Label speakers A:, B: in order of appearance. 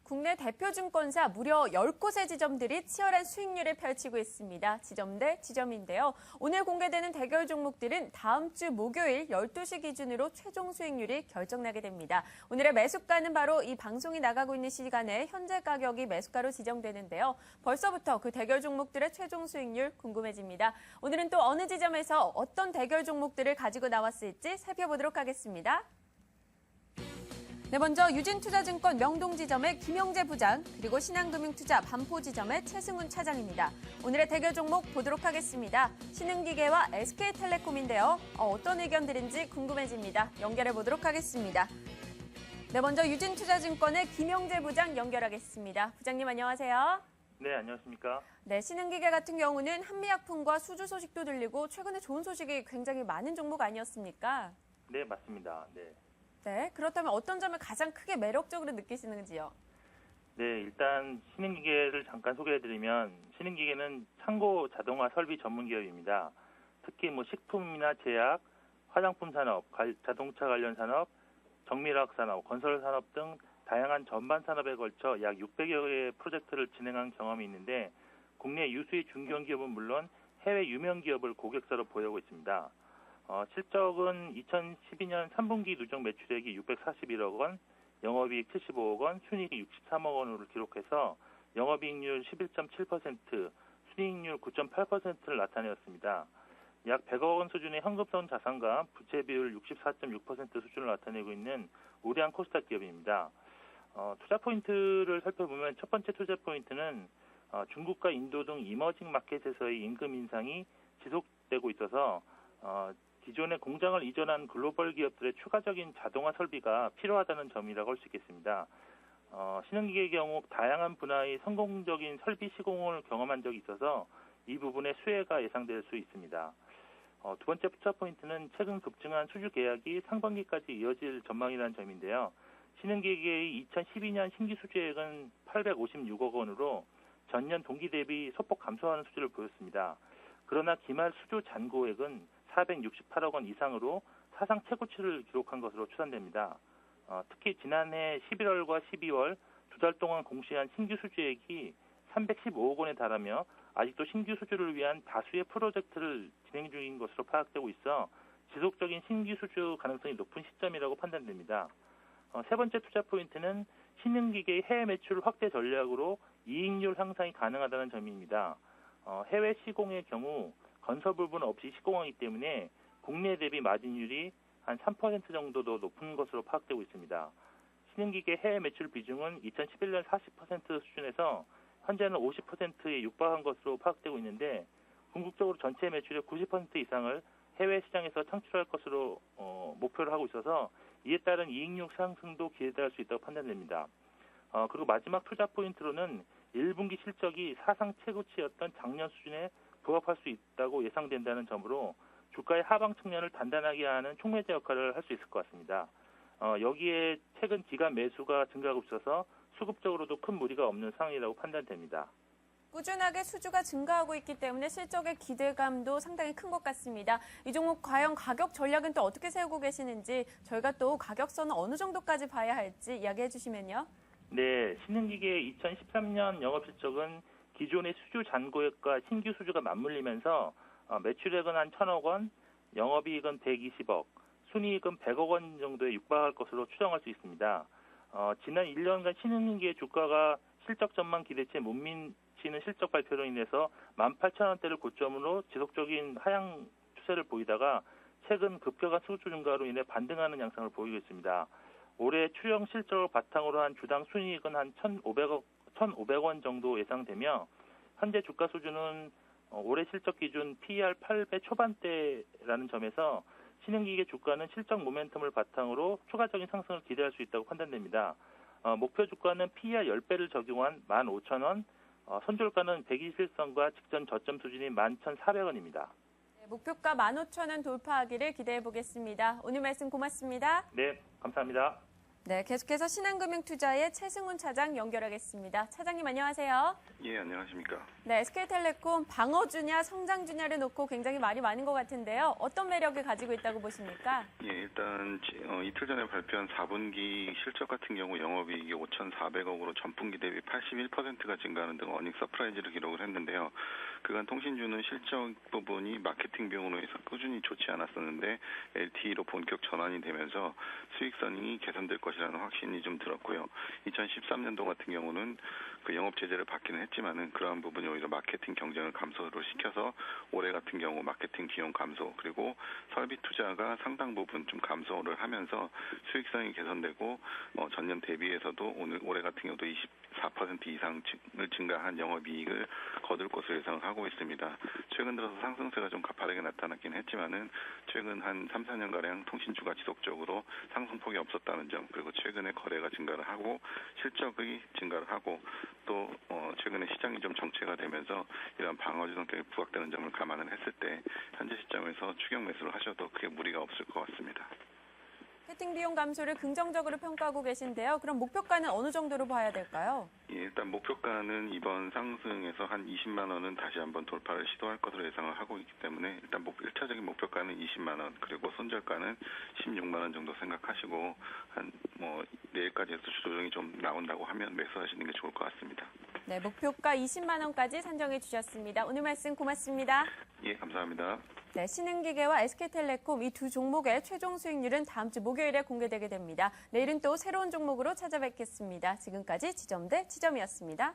A: 국내 대표 증권사 무려 10곳의 지점들이 치열한 수익률을 펼치고 있습니다. 지점 대 지점인데요. 오늘 공개되는 대결 종목들은 다음 주 목요일 12시 기준으로 최종 수익률이 결정나게 됩니다. 오늘의 매수가는 바로 이 방송이 나가고 있는 시간에 현재 가격이 매수가로 지정되는데요. 벌써부터 그 대결 종목들의 최종 수익률 궁금해집니다. 오늘은 또 어느 지점에서 어떤 대결 종목들을 가지고 나왔을지 살펴보도록 하겠습니다. 네, 먼저 유진투자증권 명동지점의 김영재 부장, 그리고 신한금융투자 반포지점의 최승훈 차장입니다. 오늘의 대결 종목 보도록 하겠습니다. 신흥기계와 SK텔레콤인데요. 어떤 의견들인지 궁금해집니다. 연결해 보도록 하겠습니다. 네, 먼저 유진투자증권의 김영재 부장 연결하겠습니다. 부장님 안녕하세요.
B: 네, 안녕하십니까.
A: 네, 신흥기계 같은 경우는 한미약품과 수주 소식도 들리고 최근에 좋은 소식이 굉장히 많은 종목 아니었습니까?
B: 네, 맞습니다.
A: 네, 그렇다면 어떤 점을 가장 크게 매력적으로 느끼시는지요?
B: 네, 일단 신흥기계를 잠깐 소개해드리면 신흥기계는 창고 자동화 설비 전문 기업입니다. 특히 식품이나 제약, 화장품 산업, 자동차 관련 산업, 정밀화학 산업, 건설 산업 등 다양한 전반 산업에 걸쳐 약 600여 개의 프로젝트를 진행한 경험이 있는데 국내 유수의 중견기업은 물론 해외 유명 기업을 고객사로 보유하고 있습니다. 실적은 2012년 3분기 누적 매출액이 641억 원, 영업이익 75억 원, 순이익이 63억 원을 기록해서 영업이익률 11.7%, 순이익률 9.8%를 나타내었습니다. 약 100억 원 수준의 현금성 자산과 부채 비율 64.6% 수준을 나타내고 있는 우량한 코스닥 기업입니다. 투자 포인트를 살펴보면 첫 번째 투자 포인트는 중국과 인도 등 이머징 마켓에서의 임금 인상이 지속되고 있어서 기존의 공장을 이전한 글로벌 기업들의 추가적인 자동화 설비가 필요하다는 점이라고 할 수 있겠습니다. 신흥기계의 경우 다양한 분야의 성공적인 설비 시공을 경험한 적이 있어서 이 부분의 수혜가 예상될 수 있습니다. 두 번째 투자 포인트는 최근 급증한 수주 계약이 상반기까지 이어질 전망이라는 점인데요. 신흥기계의 2012년 신규 수주액은 856억 원으로 전년 동기 대비 소폭 감소하는 수준을 보였습니다. 그러나 기말 수주 잔고액은 468억 원 이상으로 사상 최고치를 기록한 것으로 추산됩니다. 특히 지난해 11월과 12월 두 달 동안 공시한 신규 수주액이 315억 원에 달하며 아직도 신규 수주를 위한 다수의 프로젝트를 진행 중인 것으로 파악되고 있어 지속적인 신규 수주 가능성이 높은 시점이라고 판단됩니다. 세 번째 투자 포인트는 신흥기계의 해외 매출 확대 전략으로 이익률 향상이 가능하다는 점입니다. 해외 시공의 경우 건설 부분 없이 시공하기 때문에 국내 대비 마진율이 한 3% 정도 더 높은 것으로 파악되고 있습니다. 신흥기계 해외 매출 비중은 2011년 40% 수준에서 현재는 50%에 육박한 것으로 파악되고 있는데 궁극적으로 전체 매출의 90% 이상을 해외 시장에서 창출할 것으로 목표를 하고 있어서 이에 따른 이익률 상승도 기대할 수 있다고 판단됩니다. 그리고 마지막 투자 포인트로는 1분기 실적이 사상 최고치였던 작년 수준에 부합할 수 있다고 예상된다는 점으로 주가의 하방 측면을 단단하게 하는 촉매제 역할을 할 수 있을 것 같습니다. 여기에 최근 기간 매수가 증가하고 있어서 수급적으로도 큰 무리가 없는 상황이라고 판단됩니다.
A: 꾸준하게 수주가 증가하고 있기 때문에 실적의 기대감도 상당히 큰 것 같습니다. 이 종목 과연 가격 전략은 또 어떻게 세우고 계시는지 저희가 또 가격선은 어느 정도까지 봐야 할지 이야기해 주시면요.
B: 네, 신흥기계의 2013년 영업실적은 기존의 수주 잔고액과 신규 수주가 맞물리면서 매출액은 한 1,000억 원, 영업이익은 120억, 순이익은 100억 원 정도에 육박할 것으로 추정할 수 있습니다. 지난 1년간 신흥기계 주가가 실적 전망 기대치에 못 미치는 실적 발표로 인해서 18,000원대를 고점으로 지속적인 하향 추세를 보이다가 최근 급격한 수주 증가로 인해 반등하는 양상을 보이고 있습니다. 올해 추정 실적을 바탕으로 한 주당 순이익은 한 1,500원 정도 예상되며 현재 주가 수준은 올해 실적 기준 PER 8배 초반대라는 점에서 신흥기계 주가는 실적 모멘텀을 바탕으로 추가적인 상승을 기대할 수 있다고 판단됩니다. 목표 주가는 PER 10배를 적용한 15,000원, 선절가는 121선과 직전 저점 수준인 11,400원입니다.
A: 네, 목표가 15,000원 돌파하기를 기대해 보겠습니다. 오늘 말씀 고맙습니다.
B: 네, 감사합니다.
A: 네, 계속해서 신한금융투자의 최승훈 차장 연결하겠습니다. 차장님 안녕하세요.
C: 예, 안녕하십니까.
A: 네, SK텔레콤 방어주냐 성장주냐를 놓고 굉장히 말이 많은 것 같은데요. 어떤 매력을 가지고 있다고 보십니까?
C: 예, 일단 이틀 전에 발표한 4분기 실적 같은 경우 영업이익이 5,400억으로 전분기 대비 81%가 증가하는 등 어닝 서프라이즈를 기록을 했는데요. 그간 통신주는 실적 부분이 마케팅 비용으로 해서 꾸준히 좋지 않았었는데 LTE로 본격 전환이 되면서 수익성이 개선될 것이라는 확신이 좀 들었고요. 2013년도 같은 경우는 그 영업 제재를 받기는 했지만은 그러한 부분이 오히려 마케팅 경쟁을 감소를 시켜서 올해 같은 경우 마케팅 비용 감소 그리고 설비 투자가 상당 부분 좀 감소를 하면서 수익성이 개선되고 전년 대비해서도 올해 같은 경우도 24% 이상을 증가한 영업이익을 거둘 것으로 예상하고 있습니다. 최근 들어서 상승세가 좀 가파르게 나타났긴 했지만은 최근 한 3, 4년가량 통신주가 지속적으로 상승폭이 없었다는 점 그리고 최근에 거래가 증가를 하고 실적이 증가를 하고 또 최근에 시장이 좀 정체가 되면서 이런 방어주 성격이 부각되는 점을 감안을 했을 때 현재 시점에서 추격 매수를 하셔도 크게 무리가 없을 것 같습니다.
A: 마케팅 비용 감소를 긍정적으로 평가하고 계신데요. 그럼 목표가는 어느 정도로 봐야 될까요?
C: 예, 일단 목표가는 이번 상승에서 한 20만 원은 다시 한번 돌파를 시도할 것으로 예상을 하고 있기 때문에 일단 1차적인 목표가는 20만 원 그리고 손절가는 16만 원 정도 생각하시고 한 내일까지 해서 조정이 좀 나온다고 하면 매수하시는 게 좋을 것 같습니다.
A: 네, 목표가 20만 원까지 산정해 주셨습니다. 오늘 말씀 고맙습니다.
C: 예, 감사합니다.
A: 네, 신흥기계와 SK텔레콤 이 두 종목의 최종 수익률은 다음 주 목요일에 공개되게 됩니다. 내일은 또 새로운 종목으로 찾아뵙겠습니다. 지금까지 지점대 지점이었습니다.